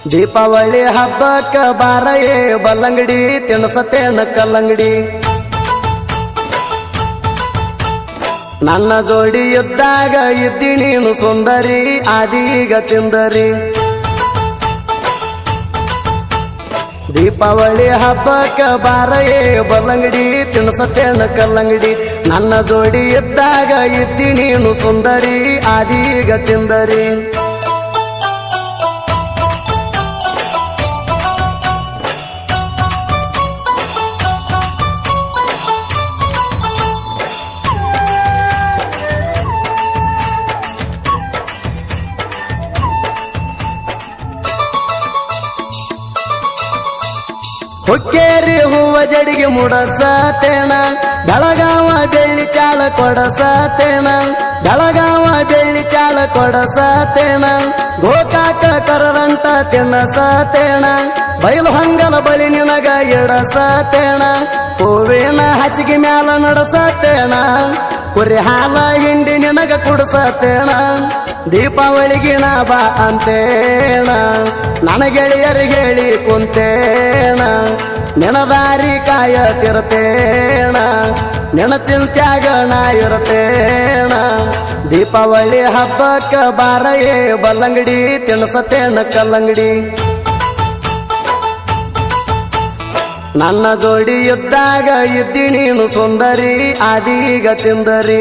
ದೀಪಾವಳಿ ಹಬ್ಬಕ್ಕ ಬಾರಯೇ ಬಲ್ಲಂಗಡಿ ತಿನ್ಸತೇನ ಕಲ್ಲಂಗಡಿ ನನ್ನ ಜೋಡಿ ಇದ್ದಾಗ ಇದ್ದಿ ನೀನು ಸುಂದರಿ ಆದೀಗ ಚಿಂದರಿ ದೀಪಾವಳಿ ಹಬ್ಬಕ್ಕ ಬಾರಯೇ ಬಲ್ಲಂಗಡಿ ತಿನ್ಸತೇನ ಕಲ್ಲಂಗಡಿ ನನ್ನ ಜೋಡಿ ಇದ್ದಾಗ ಇದ್ದಿ ನೀನು ಸುಂದರಿ ಆದೀಗ ಚಿಂದರಿ ಹುಕ್ಕೇರಿ ಹೂವ ಜಡಿಗೆ ಮುಡಸತೇಣ ಬೆಳಗಾವ ಬೆಳ್ಳಿ ಚಾಳ ಕೊಡಸತೇಣ ಬೆಳಗಾವ ಬೆಳ್ಳಿ ಚಾಳ ಕೊಡಸತೇಣ ಗೋಕಾಕ ಕರರಂಟ ತಿನ್ನಸತೇಣ ಬಯಲು ಹಂಗಲ ಬಳಿ ನಿನಗ ಎಡಸತೇಣ ಹೂವಿನ ಹಸಿಗೆ ಮ್ಯಾಲ ನಡಸತೇಣ ಕುರಿ ಹಾಲ ಹಿಂಡಿ ನಿನಗ ಕುಡಸತೇಣ ದೀಪಾವಳಿಗಿನ ಬಾ ಅಂತೇಣ ನನ್ನ ಗೆಳೆಯರಿಗೆ ಹೇಳಿ ಕುಂತೇಣ ನೆನದಾರಿ ಕಾಯತಿರ್ತೇಣ ನೆನ ಚಿಂತ್ಯಾಗ ನಾ ಇರ್ತೇಣ ದೀಪಾವಳಿ ಹಬ್ಬಕ್ಕ ಬಾರಯೇ ಬಲ್ಲಂಗಡಿ ತಿನ್ಸತೇನ ಕಲ್ಲಂಗಡಿ ನನ್ನ ಜೋಡಿ ಇದ್ದಾಗ ಇದ್ದಿ ನೀನು ಸುಂದರಿ ಆದೀಗ ಚಿಂದರಿ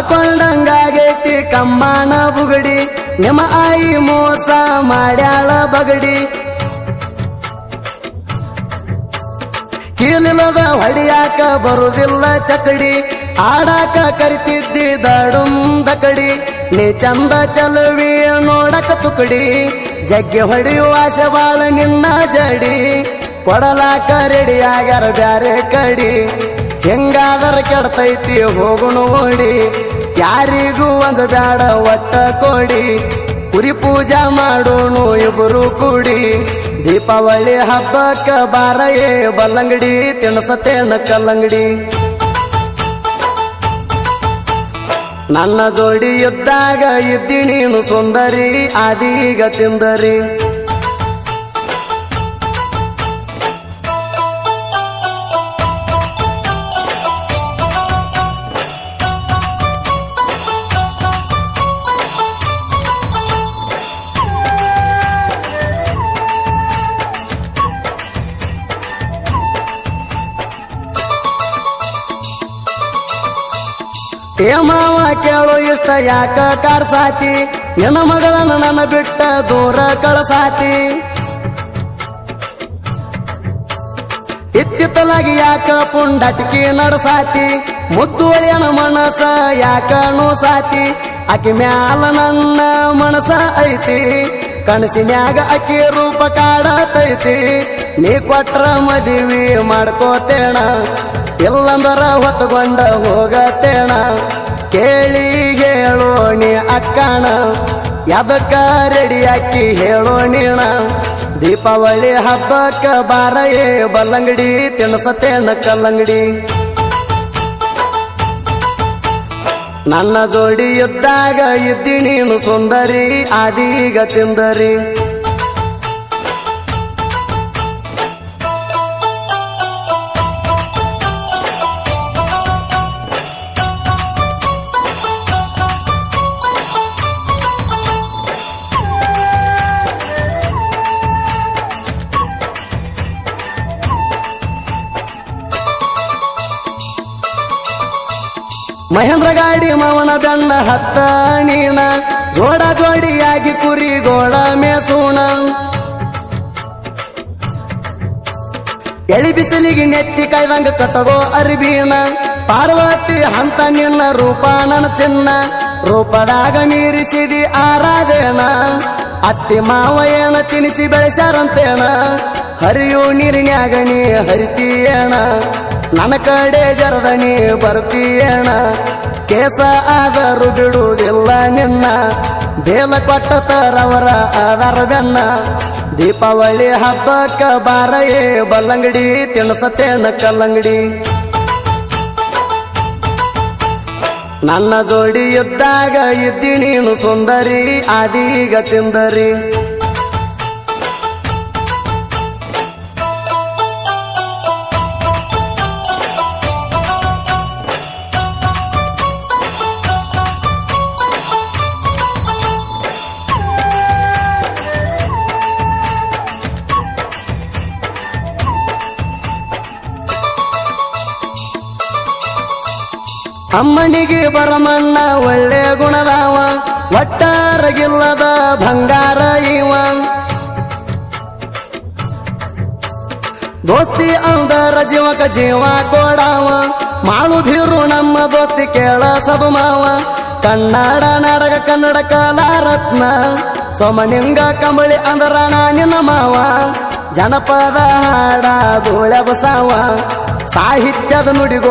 ಕಳ್ಕೊಂಡಂಗಾಗೈತಿ ಕಮ್ಮನ ಬುಗಡಿ ನಿಮ್ಮ ಆಯಿ ಮೋಸ ಮಾಡ್ಯಾಳ ಬಗಡಿ ಕೀಲಿಲ್ಲದ ಹೊಡಿಯಾಕ ಬರುದಿಲ್ಲ ಚಕಡಿ ಆಡಾಕ ಕರಿತಿದ್ದಿ ದಡುಂದಕಡಿ ನೀ ಚಂದ ಚಲುವಿ ನೋಡಕ ತುಕಡಿ ಜಗ್ಗೆ ಹೊಡೆಯುವ ಆಸೆ ಬಾಳ ನಿನ್ನ ಜಡಿ ಕೊಡಲಾಕ ರೆಡಿ ಆಗ್ಯಾರ ಬ್ಯಾರೆ ಕಡಿ ಹೆಂಗಾದರ ಕೆಡ್ತೈತಿ ಹೋಗುಣು ಓಡಿ ಯಾರಿಗೂ ಒಂದು ಬ್ಯಾಡ ಒಟ್ಟ ಕೊಡಿ ಕುರಿ ಪೂಜಾ ಮಾಡೋಣ ಇಬ್ಬರು ಕೂಡಿ ದೀಪಾವಳಿ ಹಬ್ಬಕ್ಕ ಬಾರಯೇ ಬಲ್ಲಂಗಡಿ ತಿನ್ಸತೇನ ಕಲ್ಲಂಗಡಿ ನನ್ನ ಜೋಡಿ ಇದ್ದಾಗ ಇದ್ದಿ ನೀನು ಸುಂದರಿ ಆದೀಗ ಚಿಂದರಿ ಏ ಮಾವ ಕೇಳೋ ಇಷ್ಟ ಯಾಕ ಕಾಡ್ಸಾತಿ ನಿನ್ನ ಮಗಳನ್ನ ನನ್ನ ಬಿಟ್ಟ ದೂರ ಕಳಸಾತಿ ಇತ್ತಿತ್ತಲಾಗಿ ಯಾಕ ಪುಂಡಟಿಕಿ ನಡಸಾತಿ ಮುದ್ದು ಒಳಿಯನ ಮನಸ ಯಾಕ ನೋಸಾತಿ ಆಕಿ ಮ್ಯಾಲ ನನ್ನ ಮನಸ ಐತಿ ಕನಸಿನ್ಯಾಗ ಅಕ್ಕಿ ರೂಪ ಕಾಡತೈತಿ ನೀ ಕೊಟ್ರ ಮದುವೆ ಮಾಡ್ಕೋತೇಣ ಇಲ್ಲಂದರ ಹೊತ್ತುಕೊಂಡ ಹೋಗತೇಣ ಕೇಳಿ ಹೇಳೋಣಿ ಅಕ್ಕಣ ಯಾದಕ್ಕ ರೆಡಿ ಅಕ್ಕಿ ಹೇಳೋಣಿಣ ದೀಪಾವಳಿ ಹಬ್ಬಕ್ಕ ಬಾರಯೇ ಬಲ್ಲಂಗಡಿ ತಿನ್ಸತೇನ ಕಲ್ಲಂಗಡಿ ನನ್ನ ಜೋಡಿ ಇದ್ದಾಗ ಇದ್ದಿ ನೀನು ಸುಂದರಿ ಆದೀಗ ಚಿಂದರಿ ಮಹೇಂದ್ರ ಗಾಡಿ ಮಾವನ ಬೆನ್ನ ಹತ್ತ ನೀನ ಜೋಡ ಜೋಡಿಯಾಗಿ ಕುರಿ ಗೋಳ ಮೇಸೂಣ ಎಳಿ ಬಿಸಿಲಿಗೆ ನೆತ್ತಿ ಕೈದಂಗ ಕಟ್ಟಗೋ ಅರಿಬೀನ ಪಾರ್ವತಿ ಹಂತ ನಿನ್ನ ರೂಪ ನನ್ನ ಚಿನ್ನ ರೂಪದಾಗ ಮೀರಿಸಿದಿ ಆರಾಧೇನ ಅತ್ತಿ ಮಾವ ಏನ ತಿನಿಸಿ ಬೆಳೆಸಾರಂತೇಣ ಹರಿಯೋ ನೀರಿನ್ಯಾಗ ನೀ ಹರಿತೀಯೇಣ ನನ್ನ ಕಡೆ ಜರದನಿ ಬರ್ತೀಯಣ ಕೇಸ ಆದರೂ ಬಿಡುವುದಿಲ್ಲ ನಿನ್ನ ಬೇಲ ಕೊಟ್ಟ ತರವರ ಆಧಾರ ಬೆನ್ನ ದೀಪಾವಳಿ ಹಬ್ಬಕ್ಕ ಬಾರಯೇ ಬಲ್ಲಂಗಡಿ ತಿನ್ಸತೇನ ಕಲ್ಲಂಗಡಿ ನನ್ನ ಜೋಡಿ ಇದ್ದಾಗ ಇದ್ದಿ ನೀನು ಸುಂದರಿ ಆದೀಗ ತಿಂದರಿ ಅಮ್ಮನಿಗೆ ಬರಮಣ್ಣ ಒಳ್ಳೆ ಗುಣದಾವ ಒಟ್ಟಾರಗಿಲ್ಲದ ಬಂಗಾರ ಇವ ದೋಸ್ತಿ ಅಂದರ ಜೀವಕ ಜೀವ ಕೊಡಾವ ಮಾಳು ಬೀರು ನಮ್ಮ ದೋಸ್ತಿ ಕೇಳ ಸಬ ಮಾವ ಕನ್ನಡ ನಾಡಕ ಕನ್ನಡ ಕಲಾರತ್ನ ಸೋಮನಿಂಗ ಕಂಬಳಿ ಅಂದರ ನಿನ್ನ ಮಾವ ಜನಪದ ಹಾಡ ಧೂಳ ಬಸಾವ ಸಾಹಿತ್ಯದ ನುಡಿಗೋ